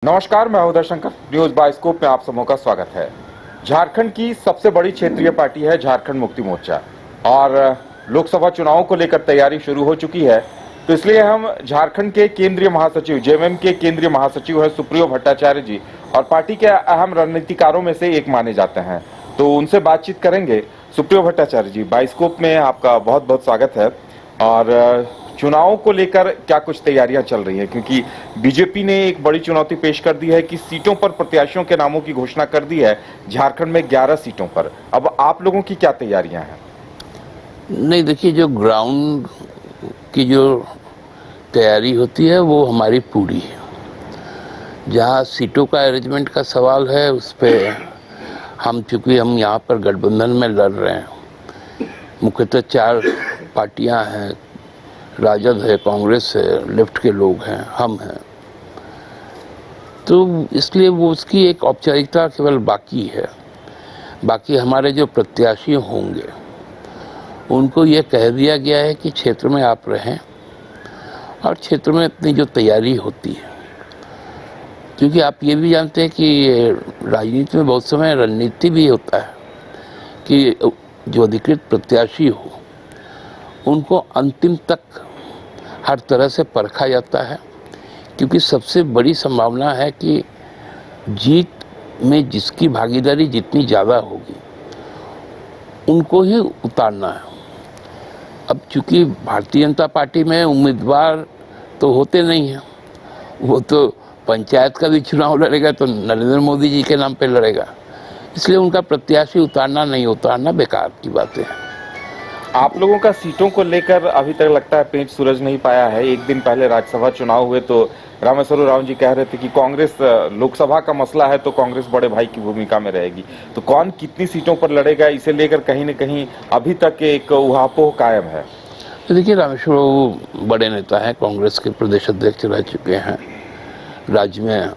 नमस्कार, मैं Uday Shankar. News bioscope में आप सबों का स्वागत है। झारखंड की सबसे बड़ी क्षेत्रीय पार्टी है झारखंड मुक्ति मोर्चा और लोकसभा चुनावों को लेकर तैयारी शुरू हो चुकी है। तो इसलिए हम झारखंड के केंद्रीय महासचिव जेएमएम के केंद्रीय महासचिव है सुप्रियो भट्टाचार्य जी और पार्टी के अहम रणनीतिकारों में से एक माने जाते हैं, तो उनसे बातचीत करेंगे। सुप्रियो भट्टाचार्य जी, बाइस्कोप में आपका बहुत बहुत स्वागत है। और चुनावों को लेकर क्या कुछ तैयारियां चल रही हैं, क्योंकि बीजेपी ने एक बड़ी चुनौती पेश कर दी है कि सीटों पर प्रत्याशियों के नामों की घोषणा कर दी है झारखंड में 11 सीटों पर। अब आप लोगों की क्या तैयारियां हैं? नहीं, देखिए, जो ग्राउंड की जो तैयारी होती है वो हमारी पूरी है। जहाँ सीटों का अरेंजमेंट का सवाल है उस पर चूँकि हम यहाँ पर गठबंधन में लड़ रहे हैं, मुख्यतः 4 पार्टियाँ हैं, राजद है, कांग्रेस है, लेफ्ट के लोग हैं, हम हैं, तो इसलिए वो उसकी एक औपचारिकता केवल बाकी है। बाकी हमारे जो प्रत्याशी होंगे उनको ये कह दिया गया है कि क्षेत्र में आप रहें और क्षेत्र में अपनी जो तैयारी होती है, क्योंकि आप ये भी जानते हैं कि राजनीति में बहुत समय रणनीति भी होता है कि जो अधिकृत प्रत्याशी हो उनको अंतिम तक हर तरह से परखा जाता है, क्योंकि सबसे बड़ी संभावना है कि जीत में जिसकी भागीदारी जितनी ज़्यादा होगी उनको ही उतारना है। अब चूँकि भारतीय जनता पार्टी में उम्मीदवार तो होते नहीं हैं, वो तो पंचायत का भी चुनाव लड़ेगा तो नरेंद्र मोदी जी के नाम पे लड़ेगा, इसलिए उनका प्रत्याशी उतारना नहीं उतारना बेकार की बातें हैं। आप लोगों का सीटों को लेकर अभी तक लगता है पेंच सूरज नहीं पाया है। एक दिन पहले राज्यसभा चुनाव हुए तो रामेश्वर उरांव जी कह रहे थे कि कांग्रेस लोकसभा का मसला है तो कांग्रेस बड़े भाई की भूमिका में रहेगी। तो कौन कितनी सीटों पर लड़ेगा, इसे लेकर कहीं न कहीं अभी तक एक ऊहापोह कायम है। देखिए, रामेश्वर वो बड़े नेता हैं, कांग्रेस के प्रदेश अध्यक्ष रह चुके हैं, राज्य में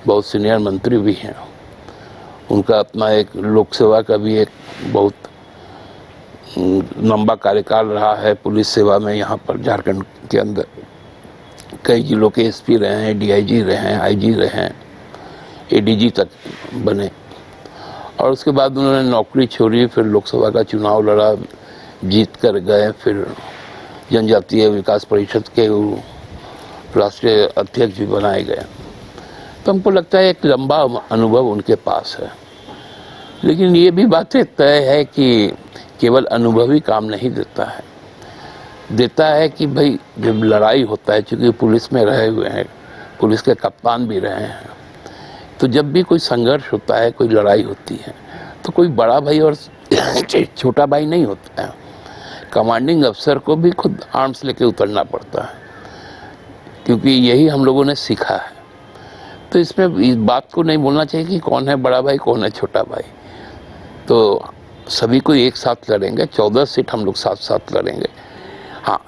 बहुत सीनियर मंत्री भी हैं, उनका अपना एक लोकसेवा का भी एक बहुत लंबा कार्यकाल रहा है पुलिस सेवा में। यहाँ पर झारखंड के अंदर कई जिलों के एसपी रहे हैं, डीआईजी रहे हैं, आईजी रहे हैं, एडीजी तक बने, और उसके बाद उन्होंने नौकरी छोड़ी, फिर लोकसभा का चुनाव लड़ा, जीत कर गए, फिर जनजातीय विकास परिषद के राष्ट्रीय अध्यक्ष भी बनाए गए। तो हमको लगता है एक लंबा अनुभव उनके पास है, लेकिन ये भी बातें तय है कि केवल अनुभव ही काम नहीं देता है कि भाई जब लड़ाई होता है, चूँकि पुलिस में रहे हुए हैं, पुलिस के कप्तान भी रहे हैं, तो जब भी कोई संघर्ष होता है, कोई लड़ाई होती है, तो कोई बड़ा भाई और छोटा भाई नहीं होता है। कमांडिंग अफसर को भी खुद आर्म्स लेके उतरना पड़ता है, क्योंकि यही हम लोगों ने सीखा है। तो इसमें इस बात को नहीं बोलना चाहिए कि कौन है बड़ा भाई कौन है छोटा भाई। तो सभी को एक साथ लड़ेंगे, 14 सीट हम लोग साथ साथ लड़ेंगे। हाँ,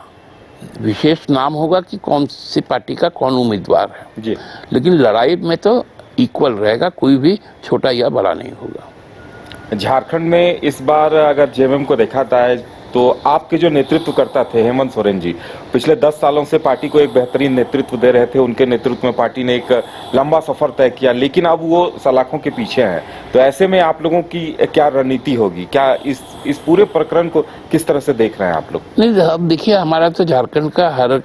विशेष नाम होगा कि कौन सी पार्टी का कौन उम्मीदवार है जी, लेकिन लड़ाई में तो इक्वल रहेगा, कोई भी छोटा या बड़ा नहीं होगा। झारखंड में इस बार अगर जेएमएम को देखा जाए तो आपके जो नेतृत्वकर्ता थे हेमंत सोरेन जी, पिछले 10 सालों से पार्टी को एक बेहतरीन नेतृत्व दे रहे थे। उनके नेतृत्व में पार्टी ने एक लंबा सफर तय किया, लेकिन अब वो सलाखों के पीछे हैं। तो ऐसे में आप लोगों की क्या रणनीति होगी? क्या इस पूरे प्रकरण को किस तरह से देख रहे हैं आप लोग? नहीं, अब देखिए, हमारा तो झारखंड का हर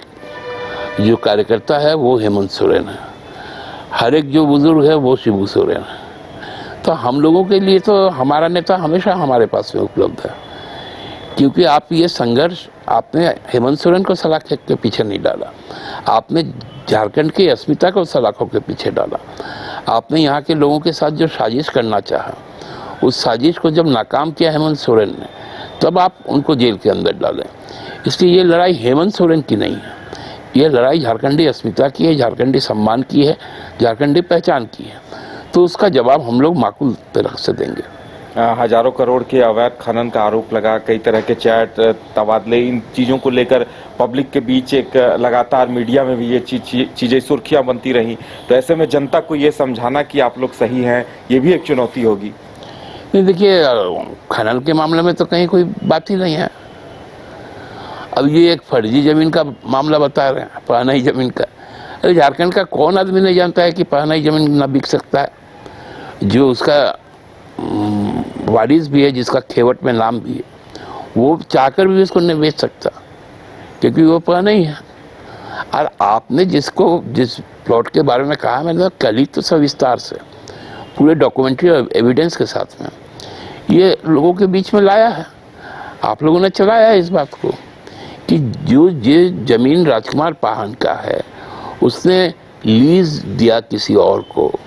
जो कार्यकर्ता है वो हेमंत सोरेन है, हर एक जो बुजुर्ग है वो शिबू सोरेन है। तो हम लोगों के लिए तो हमारा नेता हमेशा हमारे पास में उपलब्ध है, क्योंकि आप ये संघर्ष आपने हेमंत सोरेन को सलाखों के पीछे नहीं डाला, आपने झारखंड की अस्मिता को सलाखों के पीछे डाला। आपने यहाँ के लोगों के साथ जो साजिश करना चाहा, उस साजिश को जब नाकाम किया हेमंत सोरेन ने, तब आप उनको जेल के अंदर डालें। इसलिए ये लड़ाई हेमंत सोरेन की नहीं है, ये लड़ाई झारखंडी अस्मिता की है, झारखंडी सम्मान की है, झारखंडी पहचान की है। तो उसका जवाब हम लोग माकूल तरह से देंगे। हजारों करोड़ के अवैध खनन का आरोप लगा, कई तरह के चैट तबादले, इन चीज़ों को लेकर पब्लिक के बीच एक लगातार मीडिया में भी ये चीज़ें सुर्खियां बनती रही। तो ऐसे में जनता को ये समझाना कि आप लोग सही हैं, ये भी एक चुनौती होगी। नहीं, देखिए, खनन के मामले में तो कहीं कोई बात ही नहीं है। अब ये एक फर्जी ज़मीन का मामला बता रहे हैं, पुरानी ज़मीन का। अरे झारखंड का कौन आदमी नहीं जानता है कि पहनाई जमीन ना बिक सकता है, जो उसका वारिस भी है, जिसका खेवट में नाम भी है, वो चाहकर भी उसको नहीं बेच सकता क्योंकि वो पहनाई है। और आपने जिस प्लॉट के बारे में कहा, मैंने तो कल ही तो सविस्तार से पूरे डॉक्यूमेंट्री और एविडेंस के साथ में ये लोगों के बीच में लाया है। आप लोगों ने चलाया है इस बात को कि जो ये जमीन राजकुमार पाहन का है, उसने लीज दिया किसी और को,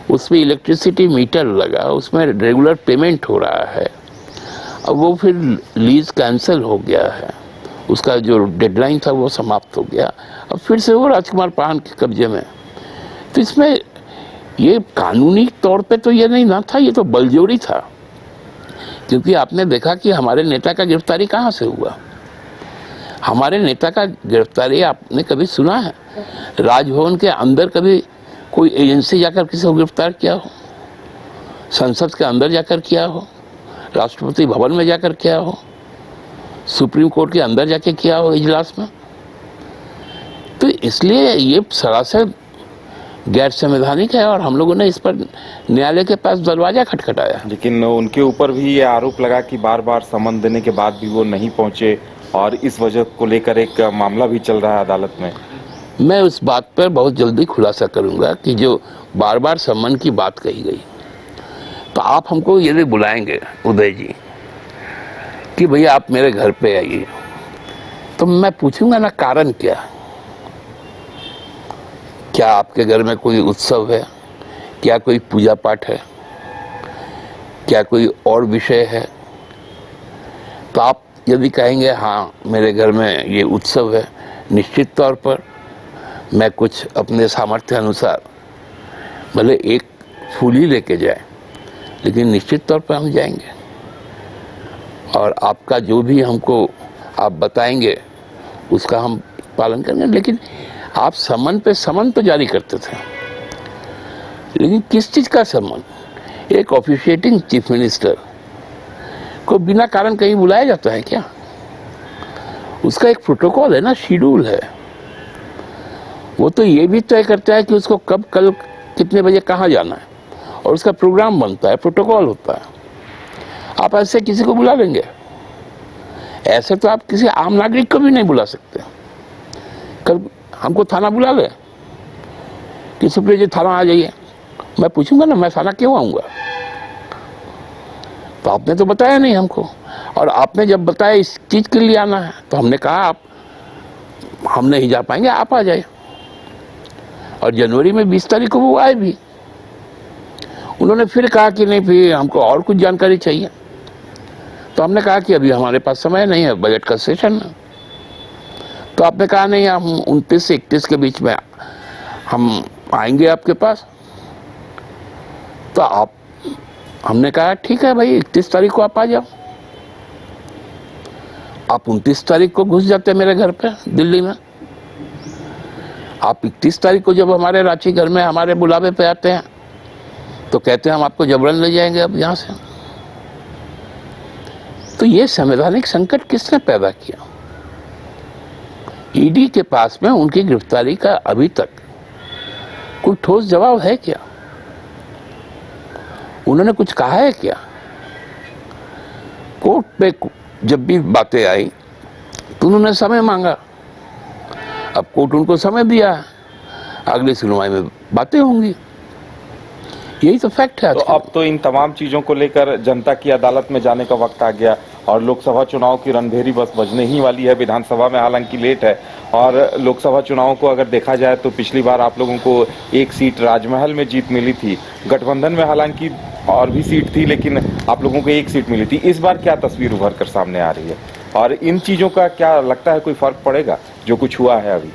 उसमें इलेक्ट्रिसिटी मीटर लगा, उसमें रेगुलर पेमेंट हो रहा है। अब वो फिर लीज कैंसिल हो गया है, उसका जो डेडलाइन था वो समाप्त हो गया, अब फिर से वो राजकुमार पाहन के कब्जे में। तो इसमें ये कानूनी तौर पे तो ये नहीं ना था, ये तो बलजोरी था। क्योंकि आपने देखा कि हमारे नेता का गिरफ्तारी कहाँ से हुआ। हमारे नेता का गिरफ्तारी आपने कभी सुना है? राजभवन के अंदर कभी कोई एजेंसी जाकर किसी को गिरफ्तार किया हो? संसद के अंदर जाकर किया हो? राष्ट्रपति भवन में जाकर किया हो? सुप्रीम कोर्ट के अंदर जाके किया हो इजलास में? तो इसलिए ये सरासर गैर संवैधानिक है और हम लोगों ने इस पर न्यायालय के पास दरवाजा खटखटाया। लेकिन उनके ऊपर भी ये आरोप लगा कि बार बार समन देने के बाद भी वो नहीं पहुंचे और इस वजह को लेकर एक मामला भी चल रहा है अदालत में। मैं उस बात पर बहुत जल्दी खुलासा करूंगा कि जो बार बार सम्मन की बात कही गई, तो आप हमको यदि बुलाएंगे उदय जी कि भैया आप मेरे घर पे आइए, तो मैं पूछूंगा ना कारण क्या आपके घर में कोई उत्सव है, क्या कोई पूजा पाठ है, क्या कोई और विषय है। तो आप यदि कहेंगे हाँ मेरे घर में ये उत्सव है, निश्चित तौर पर मैं कुछ अपने सामर्थ्य अनुसार, भले एक फूल ही लेके जाए, लेकिन निश्चित तौर पर हम जाएंगे और आपका जो भी हमको आप बताएंगे उसका हम पालन करेंगे। लेकिन आप समन पे समन तो जारी करते थे, लेकिन किस चीज़ का समन? एक ऑफिशिएटिंग चीफ मिनिस्टर को बिना कारण कहीं बुलाया जाता है क्या? उसका एक प्रोटोकॉल है ना, शेड्यूल है। वो तो ये भी तय करता है कि उसको कब, कल, कितने बजे कहाँ जाना है, और उसका प्रोग्राम बनता है, प्रोटोकॉल होता है। आप ऐसे किसी को बुला लेंगे? ऐसे तो आप किसी आम नागरिक को भी नहीं बुला सकते। कल हमको थाना बुला ले कि सुप्रिया जी थाना आ जाइए, मैं पूछूंगा ना मैं थाना क्यों आऊँगा? तो आपने तो बताया नहीं हमको, और आपने जब बताया इस चीज़ के लिए आना है, तो हमने कहा आप, हम नहीं जा पाएंगे, आप आ जाए। और जनवरी में 20 तारीख को वो आए भी। उन्होंने फिर कहा कि नहीं, फिर हमको और कुछ जानकारी चाहिए। तो हमने कहा कि अभी हमारे पास समय नहीं है, बजट का सेशन है। तो आपने कहा नहीं, हम 29 से 31 के बीच में हम आएंगे आपके पास। तो हमने कहा ठीक है भाई, 31 तारीख को आप आ जाओ। आप 29 तारीख को घुस जाते मेरे घर पे दिल्ली में। आप 31 तारीख को जब हमारे रांची घर में हमारे बुलावे पे आते हैं, तो कहते हैं हम आपको जबरन ले जाएंगे अब यहाँ से। तो ये संवैधानिक संकट किसने पैदा किया? ईडी के पास में उनकी गिरफ्तारी का अभी तक कोई ठोस जवाब है क्या? उन्होंने कुछ कहा है क्या? कोर्ट पे जब भी बातें आई तो उन्होंने समय मांगा। अब कोर्ट उनको समय दिया, अगली सुनवाई में बातें होंगी। यही तो फैक्ट है। तो अब तो इन तमाम चीजों को लेकर जनता की अदालत में जाने का वक्त आ गया और लोकसभा चुनाव की रणभेरी बस बजने ही वाली है। विधानसभा में हालांकि लेट है, और लोकसभा चुनाव को अगर देखा जाए तो पिछली बार आप लोगों को एक सीट राजमहल में जीत मिली थी। गठबंधन में हालांकि और भी सीट थी, लेकिन आप लोगों को एक सीट मिली थी। इस बार क्या तस्वीर उभर कर सामने आ रही है, और इन चीजों का क्या लगता है कोई फर्क पड़ेगा जो कुछ हुआ है अभी?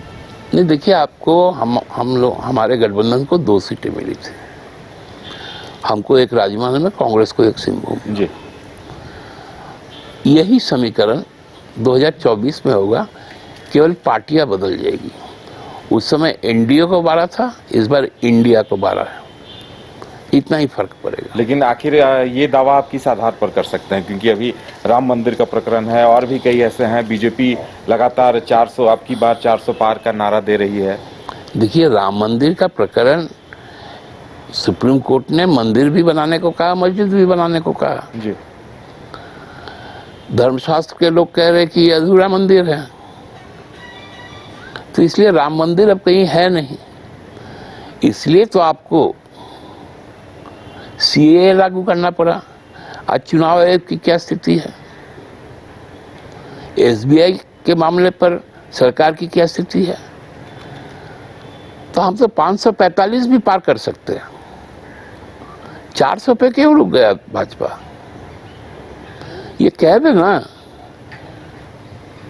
नहीं, देखिए, आपको हम लोग, हमारे गठबंधन को 2 सीटें मिली थी। हमको एक राजमहल में, कांग्रेस को एक सिंहभूम जी। यही समीकरण 2024 में होगा, केवल पार्टियां बदल जाएगी। उस समय एनडीए को 12 था, इस बार इंडिया को 12 है। इतना ही फर्क पड़ेगा। लेकिन आखिर ये दावा आप किस आधार पर कर सकते हैं? क्योंकि अभी राम मंदिर का प्रकरण है और भी कई ऐसे हैं। बीजेपी लगातार 400, अब की बार 400 पार का नारा दे रही है। देखिए, राम मंदिर का प्रकरण सुप्रीम कोर्ट ने मंदिर भी बनाने को कहा, मस्जिद भी बनाने को कहा। जी। धर्मशास्त्र के लोग कह रहे कि ये अधूरा मंदिर है, तो इसलिए राम मंदिर अब कहीं है नहीं। इसलिए तो आपको सीएए लागू करना पड़ा। आज चुनाव आयोग की क्या स्थिति है, एसबीआई के मामले पर सरकार की क्या स्थिति है, तो हम तो 545 भी पार कर सकते हैं। 400 पे क्यों रुक गया भाजपा? ये कह दे ना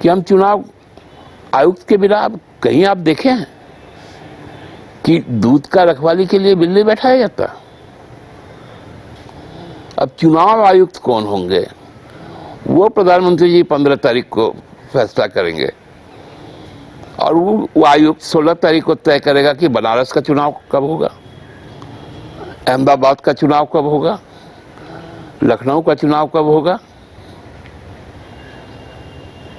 कि हम चुनाव आयुक्त के बिना, अब कहीं आप देखें हैं कि दूध का रखवाली के लिए बिल्ली बैठाया जाता। अब चुनाव आयुक्त कौन होंगे वो प्रधानमंत्री जी 15 तारीख को फैसला करेंगे, और वो आयुक्त 16 तारीख को तय करेगा कि बनारस का चुनाव कब होगा, अहमदाबाद का चुनाव कब होगा, लखनऊ का चुनाव कब होगा।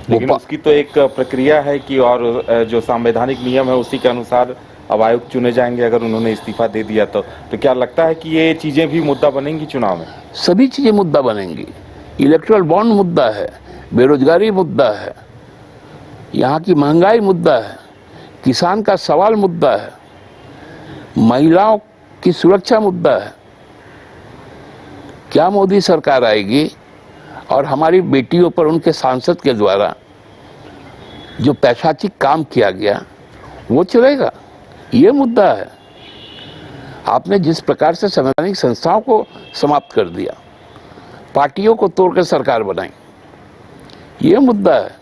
लेकिन उसकी तो एक प्रक्रिया है कि, और जो संवैधानिक नियम है उसी के अनुसार अब आयुक्त चुने जाएंगे अगर उन्होंने इस्तीफा दे दिया तो क्या लगता है कि ये चीजें भी मुद्दा बनेंगी चुनाव में? सभी चीजें मुद्दा बनेंगी। इलेक्टोरल बॉन्ड मुद्दा है, बेरोजगारी मुद्दा है, यहाँ की महंगाई मुद्दा है, किसान का सवाल मुद्दा है, महिलाओं की सुरक्षा मुद्दा है। क्या मोदी सरकार आएगी और हमारी बेटियों पर उनके सांसद के द्वारा जो पैशाचिक काम किया गया वो चलेगा? ये मुद्दा है। आपने जिस प्रकार से संवैधानिक संस्थाओं को समाप्त कर दिया, पार्टियों को तोड़कर सरकार बनाई, ये मुद्दा है।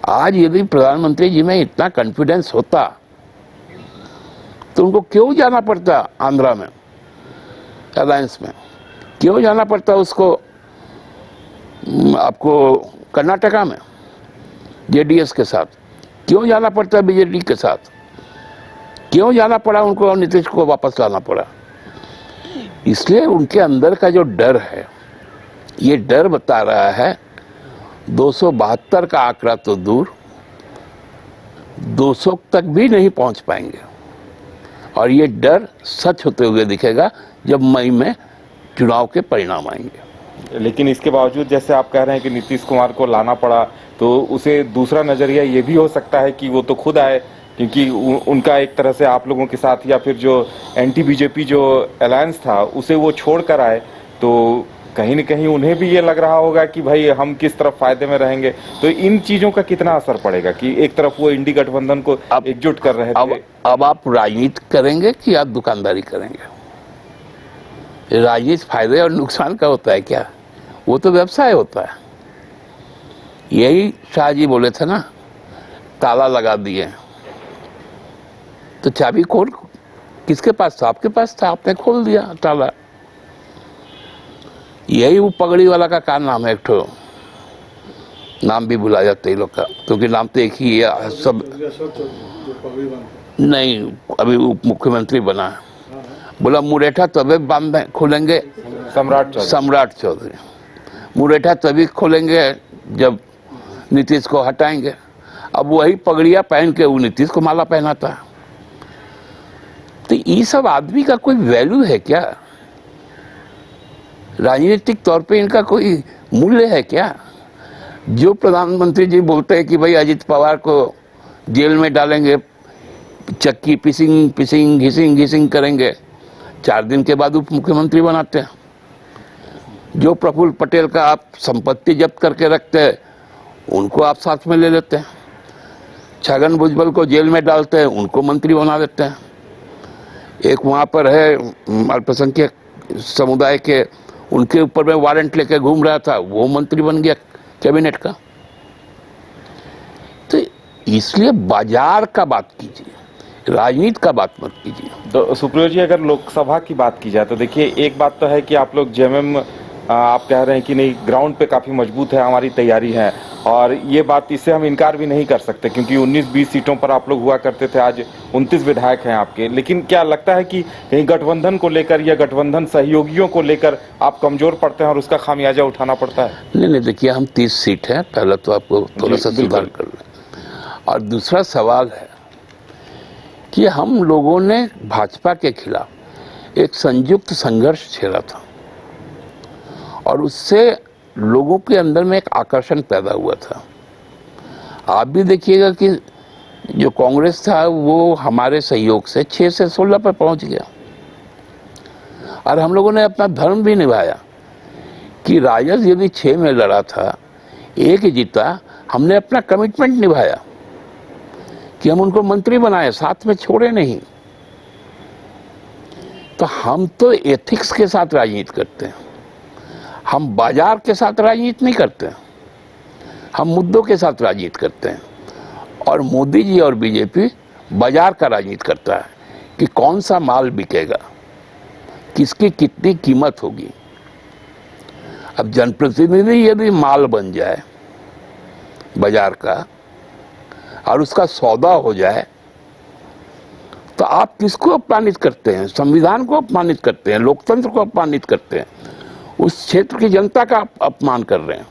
आज यदि प्रधानमंत्री जी में इतना कॉन्फिडेंस होता तो उनको क्यों जाना पड़ता आंध्रा में अलायंस में, क्यों जाना पड़ता उसको आपको कर्नाटका में जेडीएस के साथ, क्यों जाना पड़ता बीजेडी के साथ, क्यों जाना पड़ा उनको और नीतीश को वापस लाना पड़ा? इसलिए उनके अंदर का जो डर है, ये डर बता रहा है 272 का आंकड़ा तो दूर, 200 तक भी नहीं पहुंच पाएंगे। और ये डर सच होते हुए दिखेगा जब मई में चुनाव के परिणाम आएंगे। लेकिन इसके बावजूद जैसे आप कह रहे हैं कि नीतीश कुमार को लाना पड़ा, तो उसे दूसरा नजरिया ये भी हो सकता है कि वो तो खुद आए, क्योंकि उनका एक तरह से आप लोगों के साथ या फिर जो एंटी बीजेपी जो अलायंस था उसे वो छोड़ कर आए, तो कहीं न कहीं उन्हें भी ये लग रहा होगा कि भाई हम किस तरफ फायदे में रहेंगे। तो इन चीजों का कितना असर पड़ेगा कि एक तरफ वो इंडी गठबंधन को एकजुट कर रहे थे। अब आप राजनीति करेंगे कि आप दुकानदारी करेंगे? राजनीति फायदे और नुकसान का होता है क्या? वो तो व्यवसाय होता है। यही शाह जी बोले थे ना, ताला लगा दिए तो चाबी कौन, किसके पास था? आपके पास था, आपने खोल दिया ताला। यही वो पगड़ी वाला का नाम है, एक ठो नाम भी भुला जाते हैं लोग का, क्योंकि नाम तो एक ही है सब। नहीं, अभी उप मुख्यमंत्री बना है, बोला मुरेठा तभी बांध खोलेंगे, सम्राट चौधरी मुरेठा तभी खोलेंगे जब नीतीश को हटाएंगे। अब वही पगड़िया पहन के वो नीतीश को माला पहनाता है। तो ये सब आदमी का कोई वैल्यू है क्या? राजनीतिक तौर पे इनका कोई मूल्य है क्या? जो प्रधानमंत्री जी बोलते हैं कि भाई अजित पवार को जेल में डालेंगे, चक्की पिसिंग घिसिंग करेंगे, 4 दिन के बाद उप मुख्यमंत्री बनाते हैं। जो प्रफुल्ल पटेल का आप संपत्ति जब्त करके रखते हैं उनको आप साथ में ले लेते हैं। छगन भुजबल को जेल में डालते हैं, उनको मंत्री बना देते हैं। एक वहाँ पर है अल्पसंख्यक समुदाय के, उनके ऊपर में वारंट लेके घूम रहा था, वो मंत्री बन गया कैबिनेट का। तो इसलिए बाजार का बात कीजिए, राजनीति का बात मत कीजिए। तो सुप्रियो जी, अगर लोकसभा की बात की जाए तो देखिए, एक बात तो है कि आप लोग जेएमएम आप कह रहे हैं कि नहीं, ग्राउंड पे काफ़ी मजबूत है, हमारी तैयारी है, और ये बात इससे हम इनकार भी नहीं कर सकते क्योंकि 19-20 सीटों पर आप लोग हुआ करते थे, आज 29 विधायक हैं आपके। लेकिन क्या लगता है कि कहीं गठबंधन को लेकर या गठबंधन सहयोगियों को लेकर आप कमजोर पड़ते हैं और उसका खामियाजा उठाना पड़ता है? नहीं, देखिए, हम 30 सीट हैं, पहले तो आपको थोड़ा सा सुधार कर लें। और दूसरा सवाल है कि हम लोगों ने भाजपा के खिलाफ एक संयुक्त संघर्ष छेड़ा था और उससे लोगों के अंदर में एक आकर्षण पैदा हुआ था। आप भी देखिएगा कि जो कांग्रेस था वो हमारे सहयोग से 6 से 16 पर पहुंच गया और हम लोगों ने अपना धर्म भी निभाया कि राजद यदि 6 में लड़ा था, 1 जीता, हमने अपना कमिटमेंट निभाया कि हम उनको मंत्री बनाए, साथ में छोड़े नहीं। तो हम तो एथिक्स के साथ राजनीति करते हैं, हम बाजार के साथ राजनीति नहीं करते हैं, हम मुद्दों के साथ राजनीति करते हैं। और मोदी जी और बीजेपी बाजार का राजनीति करता है कि कौन सा माल बिकेगा, किसकी कितनी कीमत होगी। अब जनप्रतिनिधि यदि माल बन जाए बाजार का और उसका सौदा हो जाए तो आप किसको अपमानित करते हैं? संविधान को अपमानित करते हैं, लोकतंत्र को अपमानित करते हैं, उस क्षेत्र की जनता का अपमान कर रहे हैं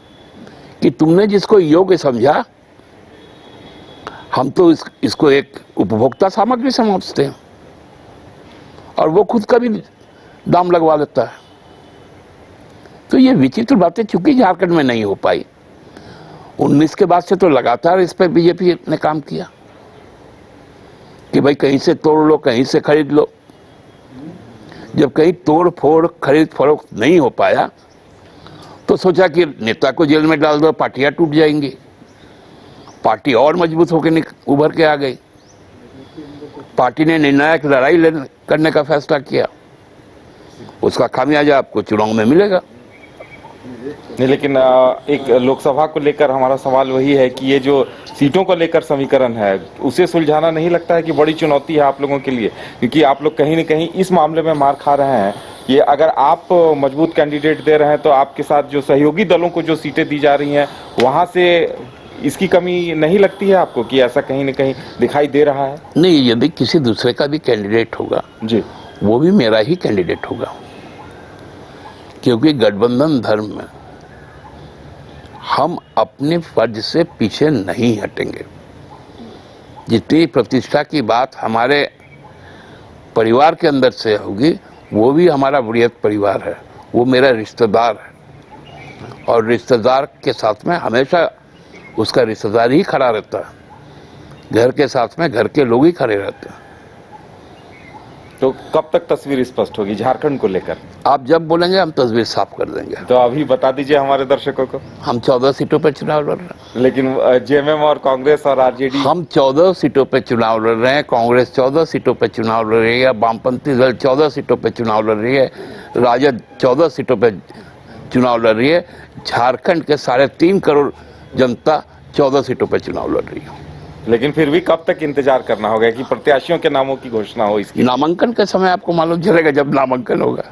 कि तुमने जिसको योग्य समझा, हम तो इसको एक उपभोक्ता सामग्री समझते हैं और वो खुद का भी दाम लगवा लेता है। तो ये विचित्र बातें चूंकि झारखंड में नहीं हो पाई, 19 के बाद से तो लगातार इस पर बीजेपी ने काम किया कि भाई कहीं से तोड़ लो, कहीं से खरीद लो। जब कहीं तोड़ फोड़ खरीद फरोख्त नहीं हो पाया तो सोचा कि नेता को जेल में डाल दो, पार्टियां टूट जाएंगी। पार्टी और मजबूत होकर उभर के आ गई। पार्टी ने निर्णायक लड़ाई करने का फैसला किया, उसका खामियाजा आपको चुनाव में मिलेगा। नहीं, लेकिन एक लोकसभा को लेकर हमारा सवाल वही है कि ये जो सीटों को लेकर समीकरण है उसे सुलझाना नहीं लगता है कि बड़ी चुनौती है आप लोगों के लिए? क्योंकि आप लोग कहीं न कहीं इस मामले में मार खा रहे हैं कि अगर आप मजबूत कैंडिडेट दे रहे हैं तो आपके साथ जो सहयोगी दलों को जो सीटें दी जा रही हैं वहां से इसकी कमी नहीं लगती है आपको कि ऐसा कहीं न कहीं दिखाई दे रहा है? नहीं, यदि किसी दूसरे का भी कैंडिडेट होगा जी, वो भी मेरा ही कैंडिडेट होगा, क्योंकि गठबंधन धर्म में हम अपने फर्ज से पीछे नहीं हटेंगे। जितनी प्रतिष्ठा की बात हमारे परिवार के अंदर से होगी, वो भी हमारा वृहद परिवार है, वो मेरा रिश्तेदार है और रिश्तेदार के साथ में हमेशा उसका रिश्तेदार ही खड़ा रहता है, घर के साथ में घर के लोग ही खड़े रहते हैं। तो कब तक तस्वीर स्पष्ट होगी झारखंड को लेकर? आप जब बोलेंगे हम तस्वीर साफ कर देंगे। तो अभी बता दीजिए हमारे दर्शकों को। हम 14 सीटों पर चुनाव लड़ रहे हैं, लेकिन जेएमएम और कांग्रेस और आरजेडी, हम 14 सीटों पर चुनाव लड़ रहे हैं। कांग्रेस 14 सीटों पर चुनाव लड़ रही है, वामपंथी दल 14 सीटों पर चुनाव लड़ रही है, राजद 14 सीटों पर चुनाव लड़ रही है। झारखंड के 3.5 करोड़ जनता 14 सीटों पर चुनाव लड़ रही है। लेकिन फिर भी कब तक इंतजार करना होगा कि प्रत्याशियों के नामों की घोषणा हो? इसकी नामांकन के समय आपको मालूम चलेगा जब नामांकन होगा।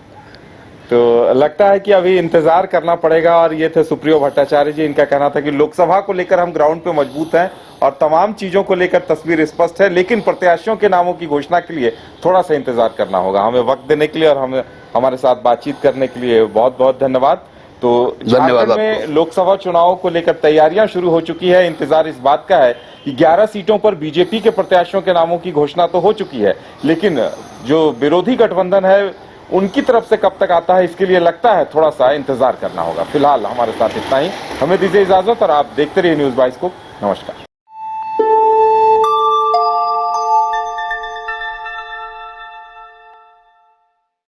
तो लगता है कि अभी इंतजार करना पड़ेगा। और ये थे सुप्रियो भट्टाचार्य जी, इनका कहना था कि लोकसभा को लेकर हम ग्राउंड पे मजबूत हैं और तमाम चीजों को लेकर तस्वीर स्पष्ट है, लेकिन प्रत्याशियों के नामों की घोषणा के लिए थोड़ा सा इंतजार करना होगा। हमें वक्त देने के लिए और हमें हमारे साथ बातचीत करने के लिए बहुत बहुत धन्यवाद। तो झारखंड में लोकसभा चुनाव को लेकर तैयारियां शुरू हो चुकी है। इंतजार इस बात का है कि 11 सीटों पर बीजेपी के प्रत्याशियों के नामों की घोषणा तो हो चुकी है, लेकिन जो विरोधी गठबंधन है उनकी तरफ से कब तक आता है इसके लिए लगता है थोड़ा सा इंतजार करना होगा। फिलहाल हमारे साथ इतना ही, हमें दीजिए इजाजत और आप देखते रहिए न्यूज़ बाइस्कोप। नमस्कार।